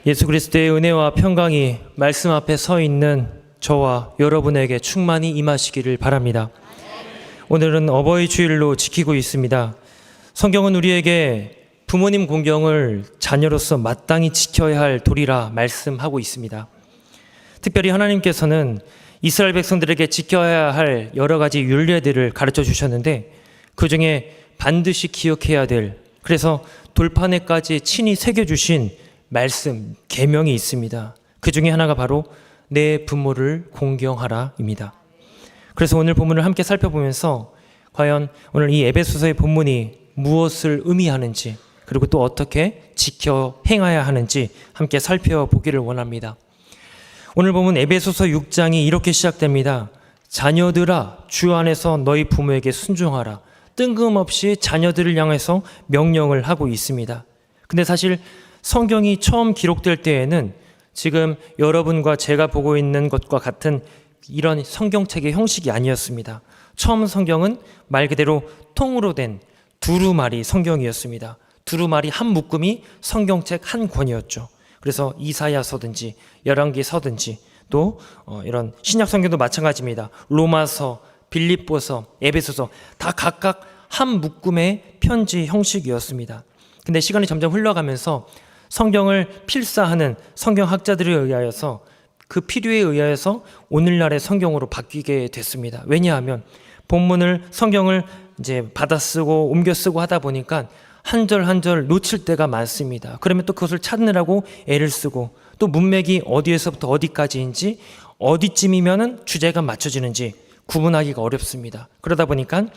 예수 그리스도의 은혜와 평강이 말씀 앞에 서 있는 저와 여러분에게 충만히 임하시기를 바랍니다. 오늘은 어버이 주일로 지키고 있습니다. 성경은 우리에게 부모님 공경을 자녀로서 마땅히 지켜야 할 도리라 말씀하고 있습니다. 특별히 하나님께서는 이스라엘 백성들에게 지켜야 할 여러 가지 율례들을 가르쳐 주셨는데 그 중에 반드시 기억해야 될, 그래서 돌판에까지 친히 새겨주신 말씀, 계명이 있습니다. 그 중에 하나가 바로 내 부모를 공경하라입니다. 그래서 오늘 본문을 함께 살펴보면서 과연 오늘 이 에베소서의 본문이 무엇을 의미하는지, 그리고 또 어떻게 지켜 행해야 하는지 함께 살펴보기를 원합니다. 오늘 보면 에베소서 6장이 이렇게 시작됩니다. 자녀들아, 주 안에서 너희 부모에게 순종하라. 뜬금없이 자녀들을 향해서 명령을 하고 있습니다. 근데 사실 성경이 처음 기록될 때에는 지금 여러분과 제가 보고 있는 것과 같은 이런 성경책의 형식이 아니었습니다. 처음 성경은 말 그대로 통으로 된 두루마리 성경이었습니다. 두루마리 한 묶음이 성경책 한 권이었죠. 그래서 이사야서든지 열왕기서든지 또 이런 신약 성경도 마찬가지입니다. 로마서, 빌립보서, 에베소서 다 각각 한 묶음의 편지 형식이었습니다. 근데 시간이 점점 흘러가면서 성경을 필사하는 성경학자들에 의하여서 그 필요에 의하여서 오늘날의 성경으로 바뀌게 됐습니다. 왜냐하면 본문을 성경을 이제 받아쓰고 옮겨 쓰고 하다 보니까 한 절 한 절 놓칠 때가 많습니다. 그러면 또 그것을 찾느라고 애를 쓰고 또 문맥이 어디에서부터 어디까지인지 어디쯤이면은 주제가 맞춰지는지 구분하기가 어렵습니다. 그러다 보니까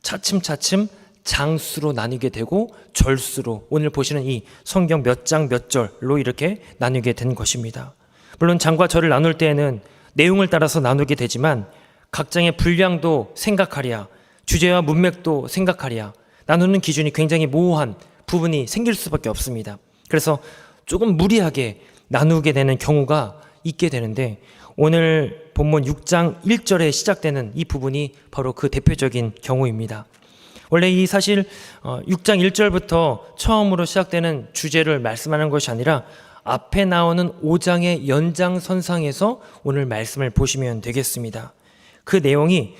차츰차츰 장수로 나누게 되고 절수로, 오늘 보시는 이 성경 몇 장 몇 절로 이렇게 나누게 된 것입니다. 물론 장과 절을 나눌 때에는 내용을 따라서 나누게 되지만 각 장의 분량도 생각하랴, 주제와 문맥도 생각하랴, 나누는 기준이 굉장히 모호한 부분이 생길 수밖에 없습니다. 그래서 조금 무리하게 나누게 되는 경우가 있게 되는데 오늘 본문 6장 1절에 시작되는 이 부분이 바로 그 대표적인 경우입니다. 원래 이 사실 6장 1절부터 처음으로 시작되는 주제를 말씀하는 것이 아니라 앞에 나오는 5장의 연장선상에서 오늘 말씀을 보시면 되겠습니다. 그 내용이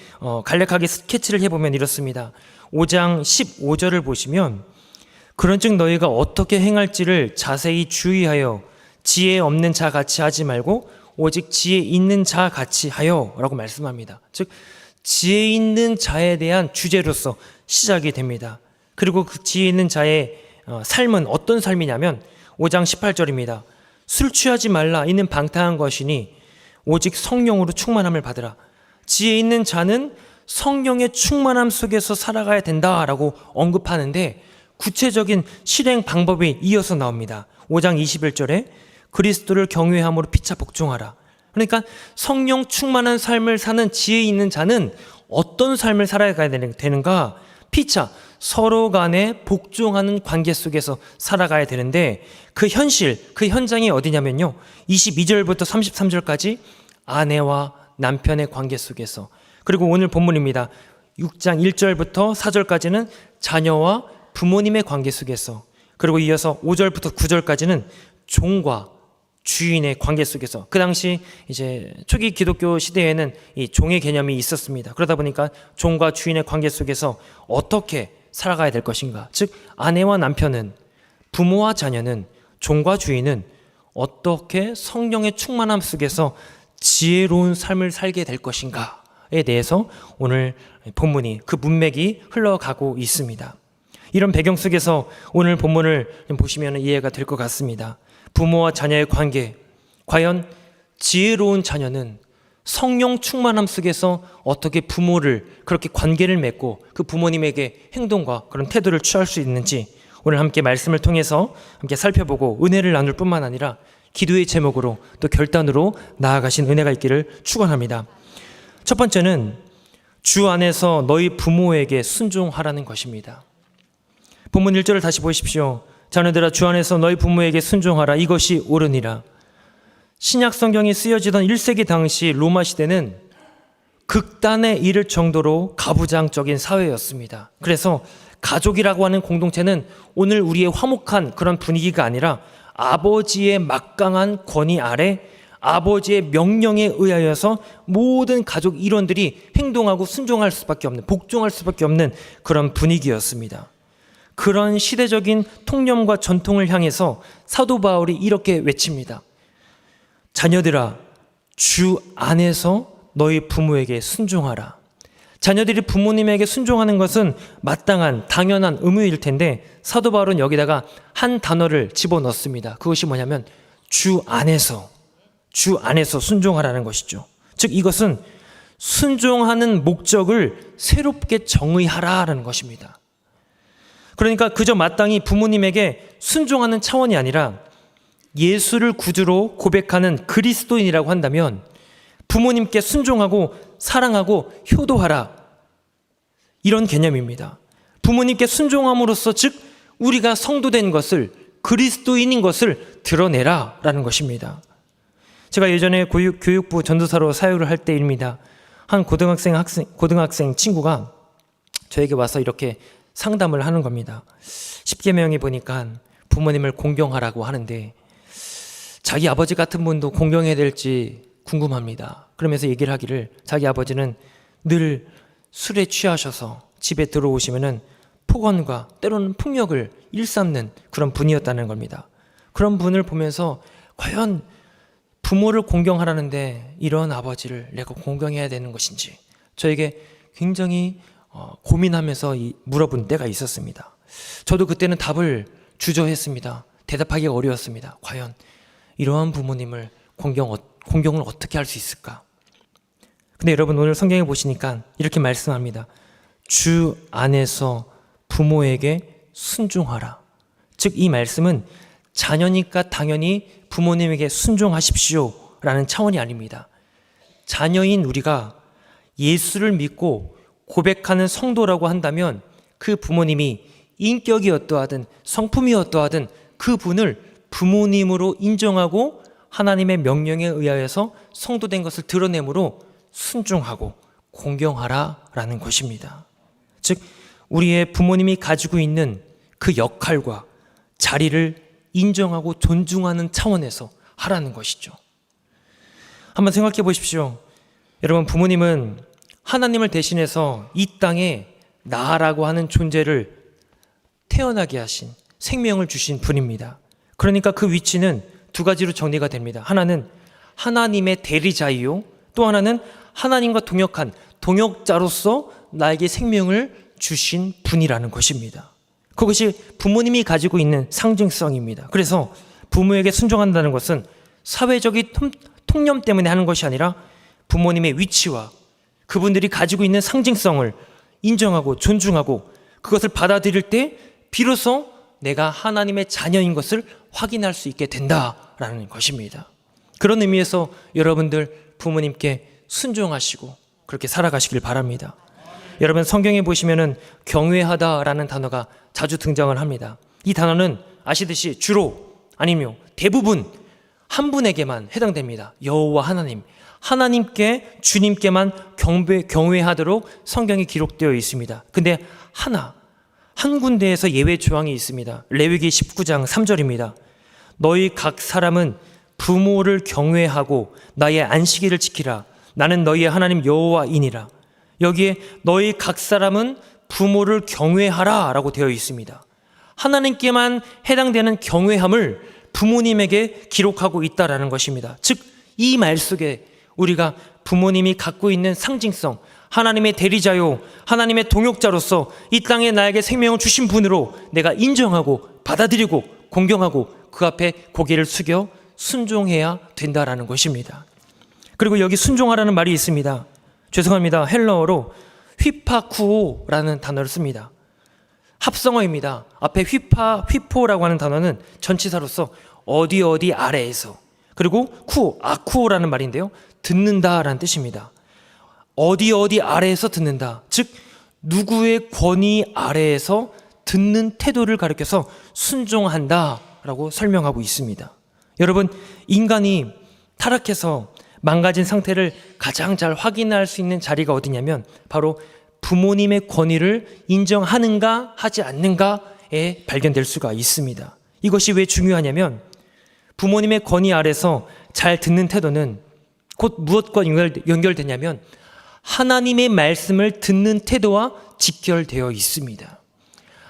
간략하게 스케치를 해보면 이렇습니다. 5장 15절을 보시면 그런즉 너희가 어떻게 행할지를 자세히 주의하여 지혜 없는 자 같이 하지 말고 오직 지혜 있는 자 같이 하여 라고 말씀합니다. 즉 지혜 있는 자에 대한 주제로서 시작이 됩니다. 그리고 그 지혜 있는 자의 삶은 어떤 삶이냐면 5장 18절입니다. 술 취하지 말라 이는 방탕한 것이니 오직 성령으로 충만함을 받으라. 지혜 있는 자는 성령의 충만함 속에서 살아가야 된다라고 언급하는데 구체적인 실행 방법이 이어서 나옵니다. 5장 21절에 그리스도를 경외함으로 피차 복종하라. 그러니까 성령 충만한 삶을 사는 지혜 있는 자는 어떤 삶을 살아가야 되는가? 피차, 서로 간에 복종하는 관계 속에서 살아가야 되는데 그 현실, 그 현장이 어디냐면요 22절부터 33절까지 아내와 남편의 관계 속에서, 그리고 오늘 본문입니다. 6장 1절부터 4절까지는 자녀와 부모님의 관계 속에서, 그리고 이어서 5절부터 9절까지는 종과 주인의 관계 속에서, 그 당시 이제 초기 기독교 시대에는 이 종의 개념이 있었습니다. 그러다 보니까 종과 주인의 관계 속에서 어떻게 살아가야 될 것인가, 즉 아내와 남편은, 부모와 자녀는, 종과 주인은 어떻게 성령의 충만함 속에서 지혜로운 삶을 살게 될 것인가에 대해서 오늘 본문이, 그 문맥이 흘러가고 있습니다. 이런 배경 속에서 오늘 본문을 보시면 이해가 될 것 같습니다. 부모와 자녀의 관계, 과연 지혜로운 자녀는 성령 충만함 속에서 어떻게 부모를, 그렇게 관계를 맺고 그 부모님에게 행동과 그런 태도를 취할 수 있는지 오늘 함께 말씀을 통해서 함께 살펴보고 은혜를 나눌 뿐만 아니라 기도의 제목으로 또 결단으로 나아가신 은혜가 있기를 축원합니다. 첫 번째는 주 안에서 너희 부모에게 순종하라는 것입니다. 본문 1절을 다시 보십시오. 자녀들아 주 안에서 너희 부모에게 순종하라. 이것이 옳으니라. 신약 성경이 쓰여지던 1세기 당시 로마 시대는 극단에 이를 정도로 가부장적인 사회였습니다. 그래서 가족이라고 하는 공동체는 오늘 우리의 화목한 그런 분위기가 아니라 아버지의 막강한 권위 아래 아버지의 명령에 의하여서 모든 가족 일원들이 행동하고 순종할 수밖에 없는, 복종할 수밖에 없는 그런 분위기였습니다. 그런 시대적인 통념과 전통을 향해서 사도 바울이 이렇게 외칩니다. 자녀들아, 주 안에서 너희 부모에게 순종하라. 자녀들이 부모님에게 순종하는 것은 마땅한 당연한 의무일 텐데 사도 바울은 여기다가 한 단어를 집어넣습니다. 그것이 뭐냐면 주 안에서 순종하라는 것이죠. 즉 이것은 순종하는 목적을 새롭게 정의하라라는 것입니다. 그러니까 그저 마땅히 부모님에게 순종하는 차원이 아니라 예수를 구주로 고백하는 그리스도인이라고 한다면 부모님께 순종하고 사랑하고 효도하라, 이런 개념입니다. 부모님께 순종함으로써 즉 우리가 성도된 것을, 그리스도인인 것을 드러내라 라는 것입니다. 제가 예전에 교육부 전도사로 사역을 할 때입니다. 한 고등학생 친구가 저에게 와서 이렇게 상담을 하는 겁니다. 10계명에 보니까 부모님을 공경하라고 하는데 자기 아버지 같은 분도 공경해야 될지 궁금합니다. 그러면서 얘기를 하기를 자기 아버지는 늘 술에 취하셔서 집에 들어오시면은 폭언과 때로는 폭력을 일삼는 그런 분이었다는 겁니다. 그런 분을 보면서 과연 부모를 공경하라는데 이런 아버지를 내가 공경해야 되는 것인지 저에게 굉장히 고민하면서 물어본 때가 있었습니다. 저도 그때는 답을 주저했습니다. 대답하기가 어려웠습니다. 과연 이러한 부모님을 공경을 어떻게 할 수 있을까? 근데 여러분 오늘 성경에 보시니까 이렇게 말씀합니다. 주 안에서 부모에게 순종하라. 즉 이 말씀은 자녀니까 당연히 부모님에게 순종하십시오 라는 차원이 아닙니다. 자녀인 우리가 예수를 믿고 고백하는 성도라고 한다면 그 부모님이 인격이 어떠하든 성품이 어떠하든 그 분을 부모님으로 인정하고 하나님의 명령에 의하여서 성도된 것을 드러내므로 순종하고 공경하라 라는 것입니다. 즉 우리의 부모님이 가지고 있는 그 역할과 자리를 인정하고 존중하는 차원에서 하라는 것이죠. 한번 생각해 보십시오. 여러분 부모님은 하나님을 대신해서 이 땅에 나라고 하는 존재를 태어나게 하신, 생명을 주신 분입니다. 그러니까 그 위치는 두 가지로 정리가 됩니다. 하나는 하나님의 대리자이요, 또 하나는 하나님과 동역한 동역자로서 나에게 생명을 주신 분이라는 것입니다. 그것이 부모님이 가지고 있는 상징성입니다. 그래서 부모에게 순종한다는 것은 사회적인 통념 때문에 하는 것이 아니라 부모님의 위치와 그분들이 가지고 있는 상징성을 인정하고 존중하고 그것을 받아들일 때 비로소 내가 하나님의 자녀인 것을 확인할 수 있게 된다라는 것입니다. 그런 의미에서 여러분들 부모님께 순종하시고 그렇게 살아가시길 바랍니다. 여러분 성경에 보시면은 경외하다라는 단어가 자주 등장을 합니다. 이 단어는 아시듯이 주로 아니며 대부분 한 분에게만 해당됩니다. 여호와 하나님, 하나님께 주님께만 경외하도록 성경이 기록되어 있습니다. 근데 한 군데에서 예외 조항이 있습니다. 레위기 19장 3절입니다. 너희 각 사람은 부모를 경외하고 나의 안식일을 지키라. 나는 너희의 하나님 여호와이니라. 여기에 너희 각 사람은 부모를 경외하라 라고 되어 있습니다. 하나님께만 해당되는 경외함을 부모님에게 기록하고 있다라는 것입니다. 즉 이 말 속에 우리가 부모님이 갖고 있는 상징성, 하나님의 대리자요, 하나님의 동역자로서 이 땅에 나에게 생명을 주신 분으로 내가 인정하고 받아들이고 공경하고 그 앞에 고개를 숙여 순종해야 된다라는 것입니다. 그리고 여기 순종하라는 말이 있습니다. 죄송합니다. 헬러어로 휘파쿠오라는 단어를 씁니다. 합성어입니다. 앞에 휘포라고 하는 단어는 전치사로서 어디 아래에서, 그리고 아쿠오라는 말인데요. 듣는다라는 뜻입니다. 어디 아래에서 듣는다. 즉 누구의 권위 아래에서 듣는 태도를 가리켜서 순종한다라고 설명하고 있습니다. 여러분 인간이 타락해서 망가진 상태를 가장 잘 확인할 수 있는 자리가 어디냐면 바로 부모님의 권위를 인정하는가 하지 않는가에 발견될 수가 있습니다. 이것이 왜 중요하냐면 부모님의 권위 아래서 잘 듣는 태도는 곧 무엇과 연결되냐면 하나님의 말씀을 듣는 태도와 직결되어 있습니다.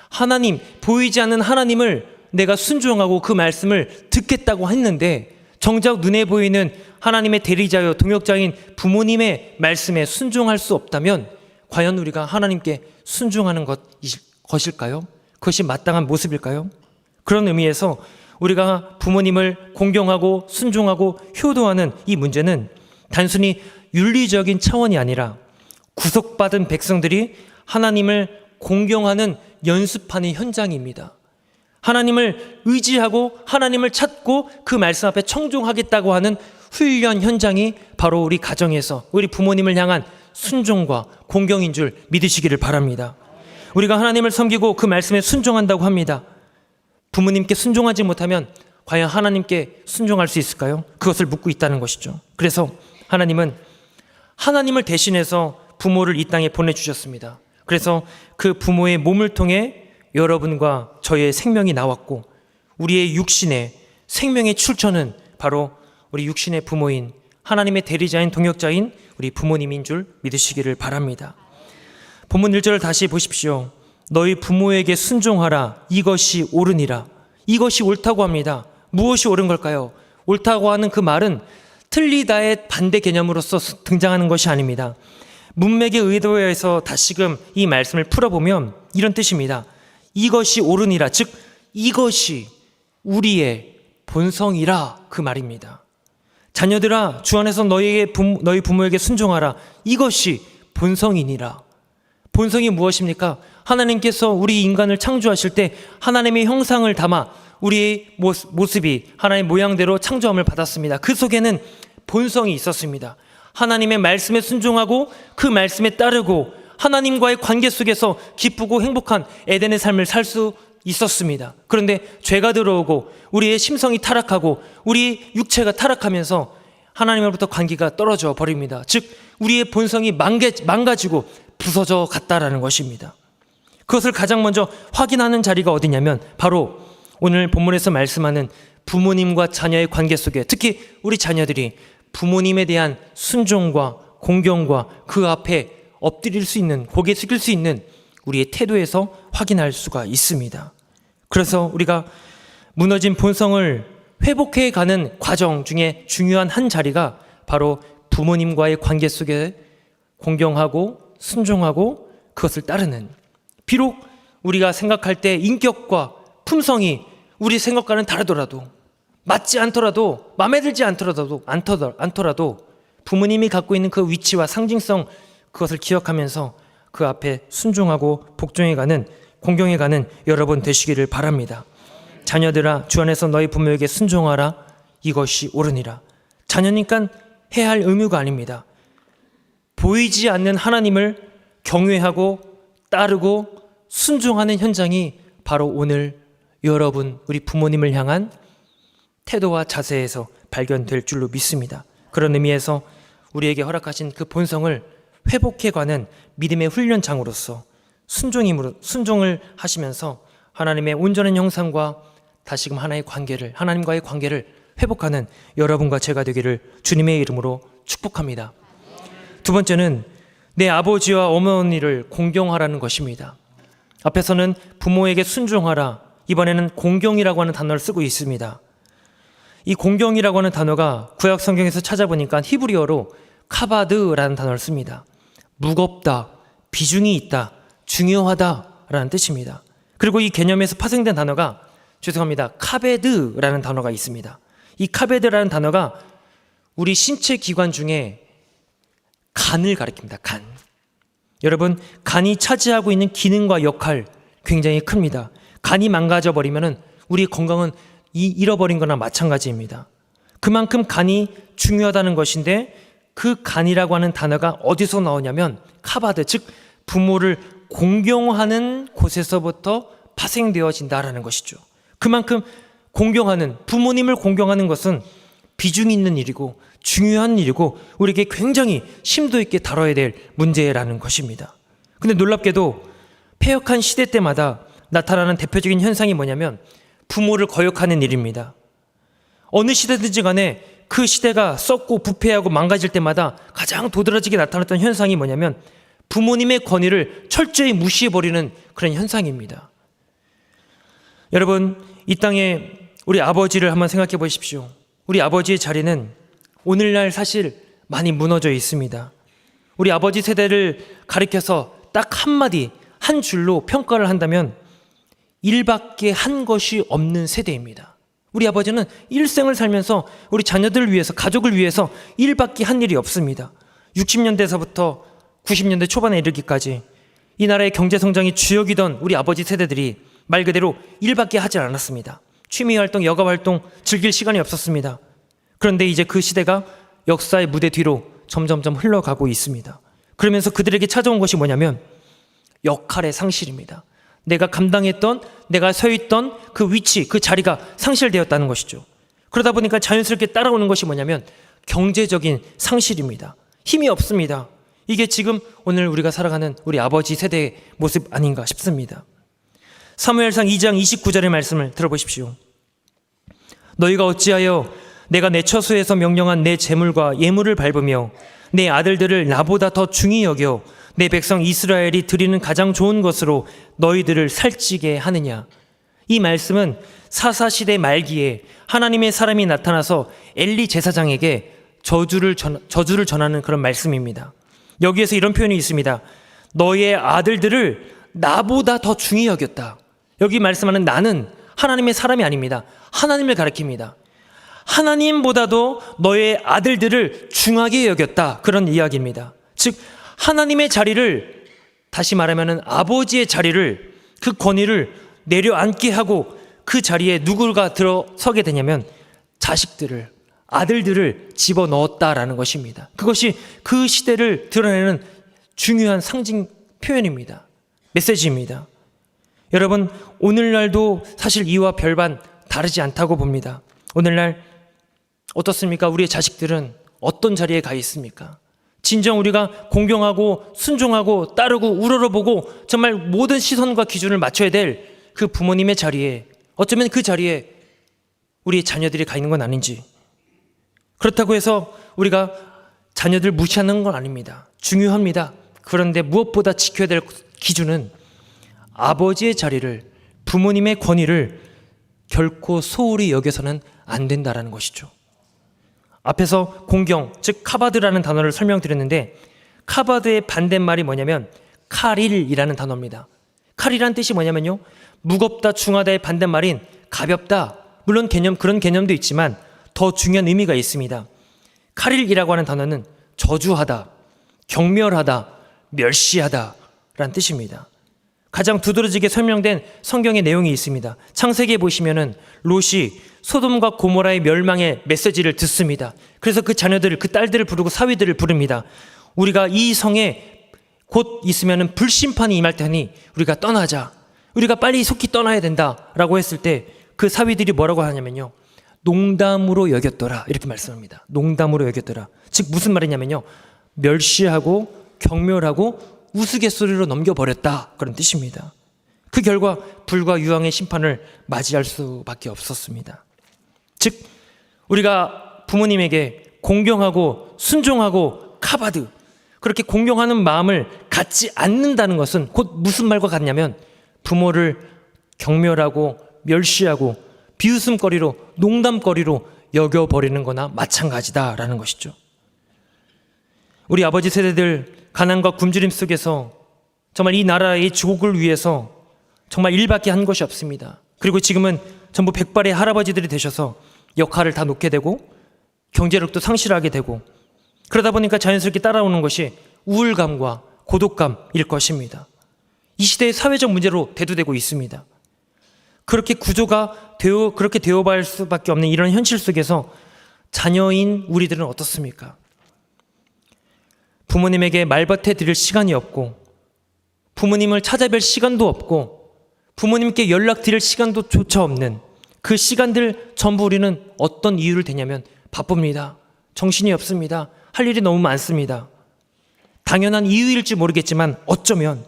하나님, 보이지 않는 하나님을 내가 순종하고 그 말씀을 듣겠다고 했는데 정작 눈에 보이는 하나님의 대리자여 동역자인 부모님의 말씀에 순종할 수 없다면 과연 우리가 하나님께 순종하는 것일까요? 그것이 마땅한 모습일까요? 그런 의미에서 우리가 부모님을 공경하고 순종하고 효도하는 이 문제는 단순히 윤리적인 차원이 아니라 구속받은 백성들이 하나님을 공경하는 연습하는 현장입니다. 하나님을 의지하고 하나님을 찾고 그 말씀 앞에 청종하겠다고 하는 훈련 현장이 바로 우리 가정에서 우리 부모님을 향한 순종과 공경인 줄 믿으시기를 바랍니다. 우리가 하나님을 섬기고 그 말씀에 순종한다고 합니다. 부모님께 순종하지 못하면 과연 하나님께 순종할 수 있을까요? 그것을 묻고 있다는 것이죠. 그래서 하나님은 하나님을 대신해서 부모를 이 땅에 보내주셨습니다. 그래서 그 부모의 몸을 통해 여러분과 저의 생명이 나왔고 우리의 육신의 생명의 출처는 바로 우리 육신의 부모인 하나님의 대리자인 동역자인 우리 부모님인 줄 믿으시기를 바랍니다. 본문 1절을 다시 보십시오. 너희 부모에게 순종하라. 이것이 옳으니라. 이것이 옳다고 합니다. 무엇이 옳은 걸까요? 옳다고 하는 그 말은 틀리다의 반대 개념으로서 등장하는 것이 아닙니다. 문맥의 의도에서 다시금 이 말씀을 풀어보면 이런 뜻입니다. 이것이 옳으니라, 즉 이것이 우리의 본성이라, 그 말입니다. 자녀들아, 주 안에서 너희 부모에게 순종하라. 이것이 본성이니라. 본성이 무엇입니까? 하나님께서 우리 인간을 창조하실 때 하나님의 형상을 담아 우리의 모습이 하나님의 모양대로 창조함을 받았습니다. 그 속에는 본성이 있었습니다. 하나님의 말씀에 순종하고 그 말씀에 따르고 하나님과의 관계 속에서 기쁘고 행복한 에덴의 삶을 살 수 있었습니다. 그런데 죄가 들어오고 우리의 심성이 타락하고 우리 육체가 타락하면서 하나님으로부터 관계가 떨어져 버립니다. 즉 우리의 본성이 망가지고 부서져 갔다라는 것입니다. 그것을 가장 먼저 확인하는 자리가 어디냐면 바로 오늘 본문에서 말씀하는 부모님과 자녀의 관계 속에, 특히 우리 자녀들이 부모님에 대한 순종과 공경과 그 앞에 엎드릴 수 있는, 고개 숙일 수 있는 우리의 태도에서 확인할 수가 있습니다. 그래서 우리가 무너진 본성을 회복해가는 과정 중에 중요한 한 자리가 바로 부모님과의 관계 속에 공경하고 순종하고 그것을 따르는, 비록 우리가 생각할 때 인격과 품성이 우리 생각과는 다르더라도, 맞지 않더라도, 마음에 들지 않더라도 부모님이 갖고 있는 그 위치와 상징성, 그것을 기억하면서 그 앞에 순종하고 복종해가는, 공경해가는 여러분 되시기를 바랍니다. 자녀들아, 주 안에서 너희 부모에게 순종하라. 이것이 옳으니라. 자녀니까 해야 할 의무가 아닙니다. 보이지 않는 하나님을 경외하고 따르고 순종하는 현장이 바로 오늘 여러분, 우리 부모님을 향한 태도와 자세에서 발견될 줄로 믿습니다. 그런 의미에서 우리에게 허락하신 그 본성을 회복해가는 믿음의 훈련장으로서 순종을 하시면서 하나님의 온전한 형상과 다시금 하나님과의 관계를 회복하는 여러분과 제가 되기를 주님의 이름으로 축복합니다. 두 번째는 내 아버지와 어머니를 공경하라는 것입니다. 앞에서는 부모에게 순종하라, 이번에는 공경이라고 하는 단어를 쓰고 있습니다. 이 공경이라고 하는 단어가 구약 성경에서 찾아보니까 히브리어로 카바드라는 단어를 씁니다. 무겁다, 비중이 있다, 중요하다라는 뜻입니다. 그리고 이 개념에서 파생된 단어가, 카베드라는 단어가 있습니다. 이 카베드라는 단어가 우리 신체 기관 중에 간을 가리킵니다. 간. 여러분, 간이 차지하고 있는 기능과 역할 굉장히 큽니다. 간이 망가져 버리면은 우리 건강은 잃어버린 거나 마찬가지입니다. 그만큼 간이 중요하다는 것인데, 그 간이라고 하는 단어가 어디서 나오냐면 카바드, 즉 부모를 공경하는 곳에서부터 파생되어진다라는 것이죠. 그만큼 공경하는, 부모님을 공경하는 것은 비중 있는 일이고 중요한 일이고 우리에게 굉장히 심도 있게 다뤄야 될 문제라는 것입니다. 근데 놀랍게도 패역한 시대 때마다 나타나는 대표적인 현상이 뭐냐면 부모를 거역하는 일입니다. 어느 시대든지 간에 그 시대가 썩고 부패하고 망가질 때마다 가장 도드라지게 나타났던 현상이 뭐냐면 부모님의 권위를 철저히 무시해버리는 그런 현상입니다. 여러분, 이 땅에 우리 아버지를 한번 생각해 보십시오. 우리 아버지의 자리는 오늘날 사실 많이 무너져 있습니다. 우리 아버지 세대를 가리켜서 딱 한마디, 한 줄로 평가를 한다면 일밖에 한 것이 없는 세대입니다. 우리 아버지는 일생을 살면서 우리 자녀들을 위해서, 가족을 위해서 일밖에 한 일이 없습니다. 60년대에서부터 90년대 초반에 이르기까지 이 나라의 경제 성장이 주역이던 우리 아버지 세대들이 말 그대로 일밖에 하지 않았습니다. 취미활동, 여가활동 즐길 시간이 없었습니다. 그런데 이제 그 시대가 역사의 무대 뒤로 점점점 흘러가고 있습니다. 그러면서 그들에게 찾아온 것이 뭐냐면 역할의 상실입니다. 내가 감당했던, 내가 서 있던 그 위치, 그 자리가 상실되었다는 것이죠. 그러다 보니까 자연스럽게 따라오는 것이 뭐냐면 경제적인 상실입니다. 힘이 없습니다. 이게 지금 오늘 우리가 살아가는 우리 아버지 세대의 모습 아닌가 싶습니다. 사무엘상 2장 29절의 말씀을 들어보십시오. 너희가 어찌하여 내가 내 처소에서 명령한 내 재물과 예물을 밟으며 내 아들들을 나보다 더 중히 여겨 내 백성 이스라엘이 드리는 가장 좋은 것으로 너희들을 살찌게 하느냐. 이 말씀은 사사시대 말기에 하나님의 사람이 나타나서 엘리 제사장에게 저주를 전하는 그런 말씀입니다. 여기에서 이런 표현이 있습니다. 너의 아들들을 나보다 더 중히 여겼다. 여기 말씀하는 나는 하나님의 사람이 아닙니다. 하나님을 가리킵니다. 하나님보다도 너의 아들들을 중하게 여겼다. 그런 이야기입니다. 즉 하나님의 자리를, 다시 말하면 아버지의 자리를, 그 권위를 내려앉게 하고 그 자리에 누구가 들어서게 되냐면 자식들을, 아들들을 집어넣었다라는 것입니다. 그것이 그 시대를 드러내는 중요한 상징 표현입니다. 메시지입니다. 여러분, 오늘날도 사실 이와 별반 다르지 않다고 봅니다. 오늘날 어떻습니까? 우리의 자식들은 어떤 자리에 가 있습니까? 진정 우리가 공경하고 순종하고 따르고 우러러보고 정말 모든 시선과 기준을 맞춰야 될 그 부모님의 자리에, 어쩌면 그 자리에 우리의 자녀들이 가 있는 건 아닌지. 그렇다고 해서 우리가 자녀들 무시하는 건 아닙니다. 중요합니다. 그런데 무엇보다 지켜야 될 기준은 아버지의 자리를, 부모님의 권위를 결코 소홀히 여겨서는 안 된다라는 것이죠. 앞에서 공경, 즉 카바드라는 단어를 설명드렸는데 카바드의 반대말이 뭐냐면 카릴이라는 단어입니다. 카릴이라는 뜻이 뭐냐면요, 무겁다, 중하다의 반대말인 가볍다. 물론 그런 개념도 있지만 더 중요한 의미가 있습니다. 카릴이라고 하는 단어는 저주하다, 경멸하다, 멸시하다 라는 뜻입니다. 가장 두드러지게 설명된 성경의 내용이 있습니다. 창세기에 보시면은 롯이 소돔과 고모라의 멸망의 메시지를 듣습니다. 그래서 그 자녀들을, 그 딸들을 부르고 사위들을 부릅니다. 우리가 이 성에 곧 있으면은 불심판이 임할 테니 우리가 떠나자. 우리가 빨리 속히 떠나야 된다라고 했을 때 그 사위들이 뭐라고 하냐면요, 농담으로 여겼더라 이렇게 말씀합니다. 농담으로 여겼더라. 즉 무슨 말이냐면요, 멸시하고 경멸하고 우스갯소리로 넘겨버렸다 그런 뜻입니다. 그 결과 불과 유황의 심판을 맞이할 수밖에 없었습니다. 즉 우리가 부모님에게 공경하고 순종하고 카바드, 그렇게 공경하는 마음을 갖지 않는다는 것은 곧 무슨 말과 같냐면 부모를 경멸하고 멸시하고 비웃음거리로, 농담거리로 여겨버리는 거나 마찬가지다라는 것이죠. 우리 아버지 세대들 가난과 굶주림 속에서 정말 이 나라의 주국을 위해서 정말 일밖에 한 것이 없습니다. 그리고 지금은 전부 백발의 할아버지들이 되셔서 역할을 다 놓게 되고 경제력도 상실하게 되고, 그러다 보니까 자연스럽게 따라오는 것이 우울감과 고독감일 것입니다. 이 시대의 사회적 문제로 대두되고 있습니다. 그렇게 구조가 그렇게 되어갈 수밖에 없는 이런 현실 속에서 자녀인 우리들은 어떻습니까? 부모님에게 말벗해 드릴 시간이 없고, 부모님을 찾아뵐 시간도 없고, 부모님께 연락드릴 시간도 조차 없는 그 시간들 전부 우리는 어떤 이유를 대냐면 바쁩니다. 정신이 없습니다. 할 일이 너무 많습니다. 당연한 이유일지 모르겠지만 어쩌면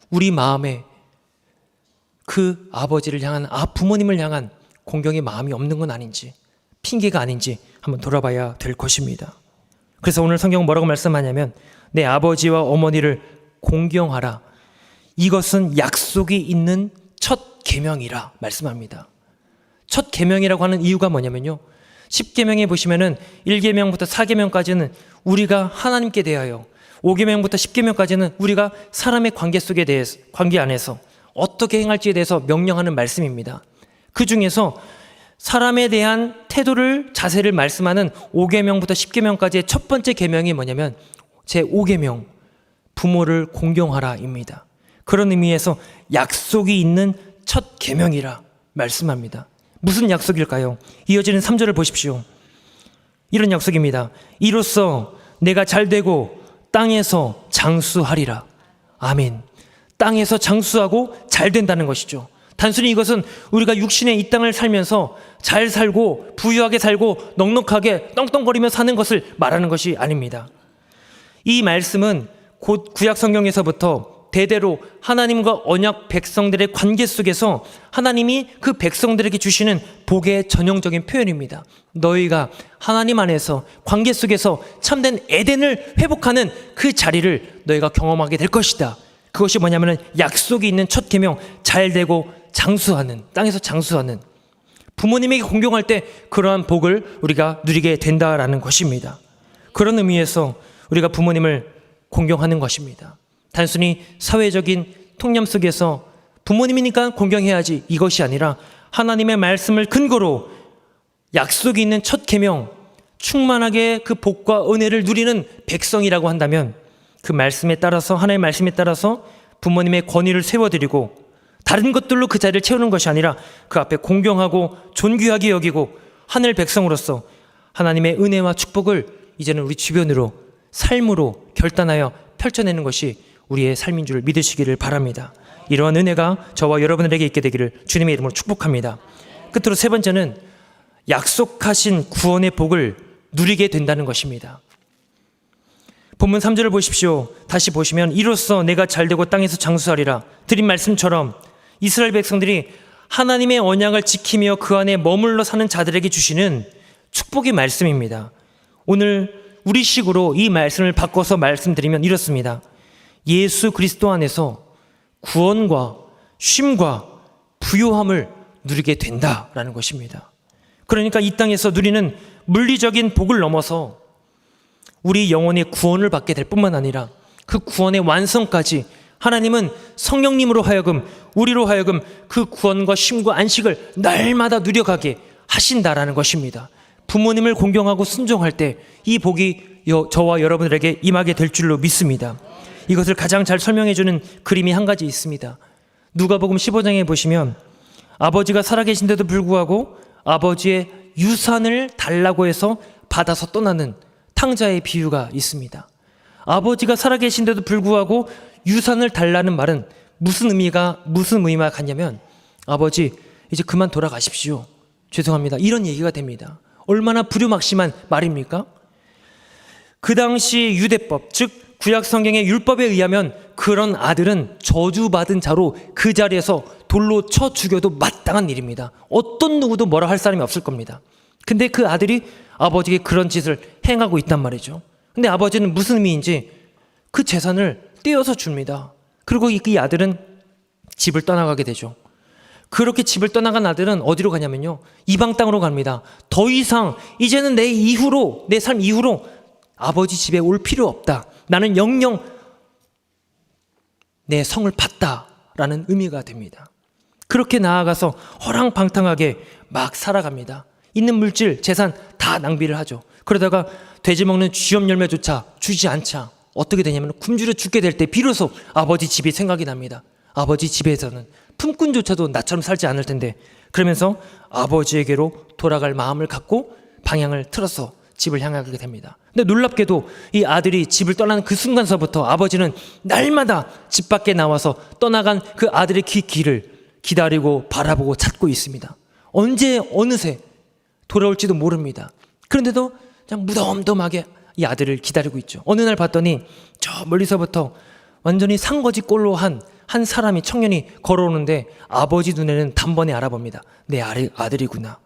우리 마음에 그 아버지를 향한, 부모님을 향한 공경의 마음이 없는 건 아닌지, 핑계가 아닌지 한번 돌아봐야 될 것입니다. 그래서 오늘 성경은 뭐라고 말씀하냐면 내 아버지와 어머니를 공경하라. 이것은 약속이 있는 첫 계명이라 말씀합니다. 첫 계명이라고 하는 이유가 뭐냐면요, 10계명에 보시면은 1계명부터 4계명까지는 우리가 하나님께 대하여, 5계명부터 10계명까지는 우리가 사람의 관계 속에 대해서, 관계 안에서 어떻게 행할지에 대해서 명령하는 말씀입니다. 그 중에서 사람에 대한 태도를, 자세를 말씀하는 5계명부터 10계명까지의 첫 번째 계명이 뭐냐면 제 5계명, 부모를 공경하라입니다. 그런 의미에서 약속이 있는 첫 계명이라 말씀합니다. 무슨 약속일까요? 이어지는 3절을 보십시오. 이런 약속입니다. 이로써 내가 잘되고 땅에서 장수하리라. 아멘. 땅에서 장수하고 잘 된다는 것이죠. 단순히 이것은 우리가 육신의 이 땅을 살면서 잘 살고 부유하게 살고 넉넉하게 떵떵거리며 사는 것을 말하는 것이 아닙니다. 이 말씀은 곧 구약 성경에서부터 대대로 하나님과 언약 백성들의 관계 속에서 하나님이 그 백성들에게 주시는 복의 전형적인 표현입니다. 너희가 하나님 안에서 관계 속에서 참된 에덴을 회복하는 그 자리를 너희가 경험하게 될 것이다. 그것이 뭐냐면 약속이 있는 첫 계명, 잘되고 장수하는, 땅에서 장수하는, 부모님에게 공경할 때 그러한 복을 우리가 누리게 된다라는 것입니다. 그런 의미에서 우리가 부모님을 공경하는 것입니다. 단순히 사회적인 통념 속에서 부모님이니까 공경해야지 이것이 아니라 하나님의 말씀을 근거로 약속이 있는 첫 계명, 충만하게 그 복과 은혜를 누리는 백성이라고 한다면 그 말씀에 따라서, 하나님의 말씀에 따라서 부모님의 권위를 세워드리고 다른 것들로 그 자리를 채우는 것이 아니라 그 앞에 공경하고 존귀하게 여기고 하늘 백성으로서 하나님의 은혜와 축복을 이제는 우리 주변으로, 삶으로 결단하여 펼쳐내는 것이 우리의 삶인 줄 믿으시기를 바랍니다. 이러한 은혜가 저와 여러분들에게 있게 되기를 주님의 이름으로 축복합니다. 끝으로 세 번째는 약속하신 구원의 복을 누리게 된다는 것입니다. 본문 3절을 보십시오. 다시 보시면 이로써 내가 잘되고 땅에서 장수하리라. 드린 말씀처럼 이스라엘 백성들이 하나님의 언약을 지키며 그 안에 머물러 사는 자들에게 주시는 축복의 말씀입니다. 오늘 우리식으로 이 말씀을 바꿔서 말씀드리면 이렇습니다. 예수 그리스도 안에서 구원과 쉼과 부요함을 누리게 된다라는 것입니다. 그러니까 이 땅에서 누리는 물리적인 복을 넘어서 우리 영혼의 구원을 받게 될 뿐만 아니라 그 구원의 완성까지 하나님은 성령님으로 하여금, 우리로 하여금 그 구원과 쉼과 안식을 날마다 누려가게 하신다라는 것입니다. 부모님을 공경하고 순종할 때 이 복이 저와 여러분들에게 임하게 될 줄로 믿습니다. 이것을 가장 잘 설명해주는 그림이 한 가지 있습니다. 누가복음 15장에 보시면 아버지가 살아계신데도 불구하고 아버지의 유산을 달라고 해서 받아서 떠나는 탕자의 비유가 있습니다. 아버지가 살아계신데도 불구하고 유산을 달라는 말은 무슨 의미가 같냐면 아버지 이제 그만 돌아가십시오. 죄송합니다. 이런 얘기가 됩니다. 얼마나 불효막심한 말입니까? 그 당시 유대법, 즉 구약 성경의 율법에 의하면 그런 아들은 저주받은 자로 그 자리에서 돌로 쳐 죽여도 마땅한 일입니다. 어떤 누구도 뭐라 할 사람이 없을 겁니다. 근데 그 아들이 아버지에게 그런 짓을 행하고 있단 말이죠. 근데 아버지는 무슨 의미인지 그 재산을 떼어서 줍니다. 그리고 이 아들은 집을 떠나가게 되죠. 그렇게 집을 떠나간 아들은 어디로 가냐면요, 이방 땅으로 갑니다. 더 이상 이제는 내 삶 이후로 아버지 집에 올 필요 없다. 나는 영영 내 성을 받다라는 의미가 됩니다. 그렇게 나아가서 허랑방탕하게 막 살아갑니다. 있는 물질, 재산 다 낭비를 하죠. 그러다가 돼지 먹는 쥐염 열매조차 주지 않자 어떻게 되냐면 굶주려 죽게 될 때 비로소 아버지 집이 생각이 납니다. 아버지 집에서는 품꾼조차도 나처럼 살지 않을 텐데, 그러면서 아버지에게로 돌아갈 마음을 갖고 방향을 틀어서 집을 향하게 됩니다. 근데 놀랍게도 이 아들이 집을 떠나는 그 순간서부터 아버지는 날마다 집 밖에 나와서 떠나간 그 아들의 길을 기다리고 바라보고 찾고 있습니다. 언제 어느새 돌아올지도 모릅니다. 그런데도 그냥 무덤덤하게 이 아들을 기다리고 있죠. 어느 날 봤더니 저 멀리서부터 완전히 상거지 꼴로 한 한 사람이 청년이 걸어오는데 아버지 눈에는 단번에 알아봅니다. 내 아들이구나.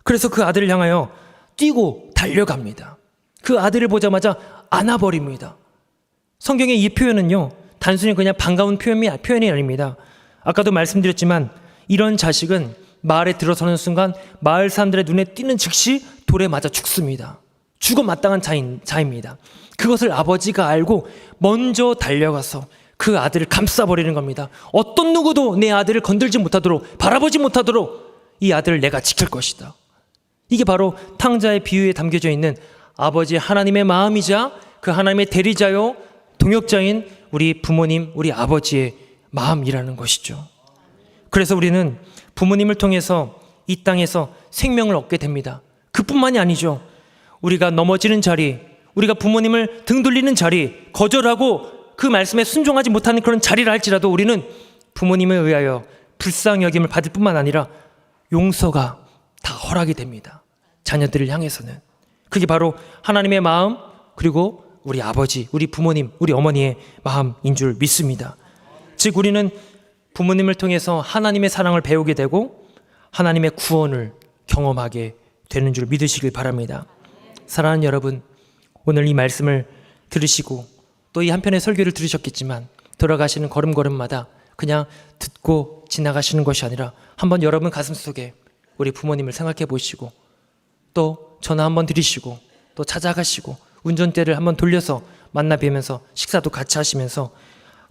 그래서 그 아들을 향하여 뛰고 달려갑니다. 그 아들을 보자마자 안아버립니다. 성경의 이 표현은요, 단순히 그냥 반가운 표현이 아닙니다. 아까도 말씀드렸지만 이런 자식은 마을에 들어서는 순간 마을 사람들의 눈에 띄는 즉시 돌에 맞아 죽습니다. 죽어 마땅한 자입니다. 그것을 아버지가 알고 먼저 달려가서 그 아들을 감싸버리는 겁니다. 어떤 누구도 내 아들을 건들지 못하도록, 바라보지 못하도록 이 아들을 내가 지킬 것이다. 이게 바로 탕자의 비유에 담겨져 있는 아버지 하나님의 마음이자 그 하나님의 대리자요 동역자인 우리 부모님, 우리 아버지의 마음이라는 것이죠. 그래서 우리는 부모님을 통해서 이 땅에서 생명을 얻게 됩니다. 그뿐만이 아니죠. 우리가 넘어지는 자리, 우리가 부모님을 등 돌리는 자리, 거절하고 그 말씀에 순종하지 못하는 그런 자리를 할지라도 우리는 부모님에 의하여 불쌍히 여김을 받을 뿐만 아니라 용서가 다 허락이 됩니다. 자녀들을 향해서는. 그게 바로 하나님의 마음, 그리고 우리 아버지, 우리 부모님, 우리 어머니의 마음인 줄 믿습니다. 즉 우리는 부모님을 통해서 하나님의 사랑을 배우게 되고 하나님의 구원을 경험하게 되는 줄 믿으시길 바랍니다. 사랑하는 여러분, 오늘 이 말씀을 들으시고 또 이 한편의 설교를 들으셨겠지만 돌아가시는 걸음걸음마다 그냥 듣고 지나가시는 것이 아니라 한번 여러분 가슴속에 우리 부모님을 생각해 보시고 또 전화 한번 드리시고 또 찾아가시고 운전대를 한번 돌려서 만나 뵈면서 식사도 같이 하시면서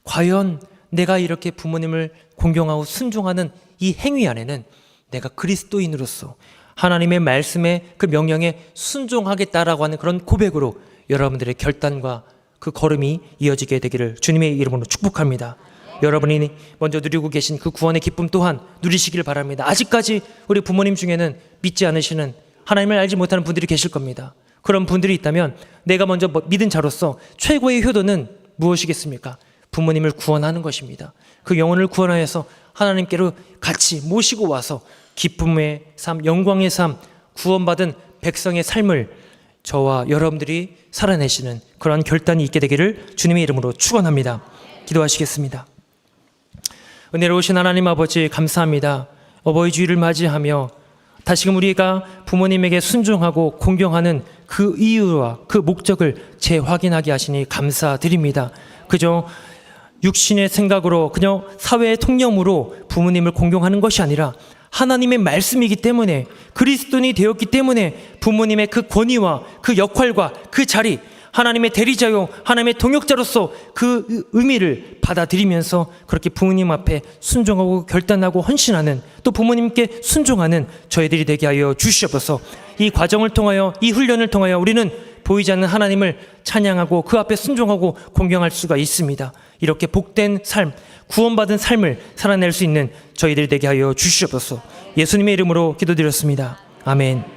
과연 내가 이렇게 부모님을 공경하고 순종하는 이 행위 안에는 내가 그리스도인으로서 하나님의 말씀에 그 명령에 순종하겠다라고 하는 그런 고백으로 여러분들의 결단과 그 걸음이 이어지게 되기를 주님의 이름으로 축복합니다. 여러분이 먼저 누리고 계신 그 구원의 기쁨 또한 누리시길 바랍니다. 아직까지 우리 부모님 중에는 믿지 않으시는, 하나님을 알지 못하는 분들이 계실 겁니다. 그런 분들이 있다면 내가 먼저 믿은 자로서 최고의 효도는 무엇이겠습니까? 부모님을 구원하는 것입니다. 그 영혼을 구원하여서 하나님께로 같이 모시고 와서 기쁨의 삶, 영광의 삶, 구원받은 백성의 삶을 저와 여러분들이 살아내시는 그러한 결단이 있게 되기를 주님의 이름으로 축원합니다. 기도하시겠습니다. 은혜로우신 하나님 아버지 감사합니다. 어버이 주일을 맞이하며 다시금 우리가 부모님에게 순종하고 공경하는 그 이유와 그 목적을 재확인하게 하시니 감사드립니다. 그저 육신의 생각으로 그냥 사회의 통념으로 부모님을 공경하는 것이 아니라 하나님의 말씀이기 때문에, 그리스도인이 되었기 때문에 부모님의 그 권위와 그 역할과 그 자리, 하나님의 대리자요 하나님의 동역자로서 그 의미를 받아들이면서 그렇게 부모님 앞에 순종하고 결단하고 헌신하는, 또 부모님께 순종하는 저희들이 되게 하여 주시옵소서. 이 과정을 통하여, 이 훈련을 통하여 우리는 보이지 않는 하나님을 찬양하고 그 앞에 순종하고 공경할 수가 있습니다. 이렇게 복된 삶, 구원받은 삶을 살아낼 수 있는 저희들이 되게 하여 주시옵소서. 예수님의 이름으로 기도드렸습니다. 아멘.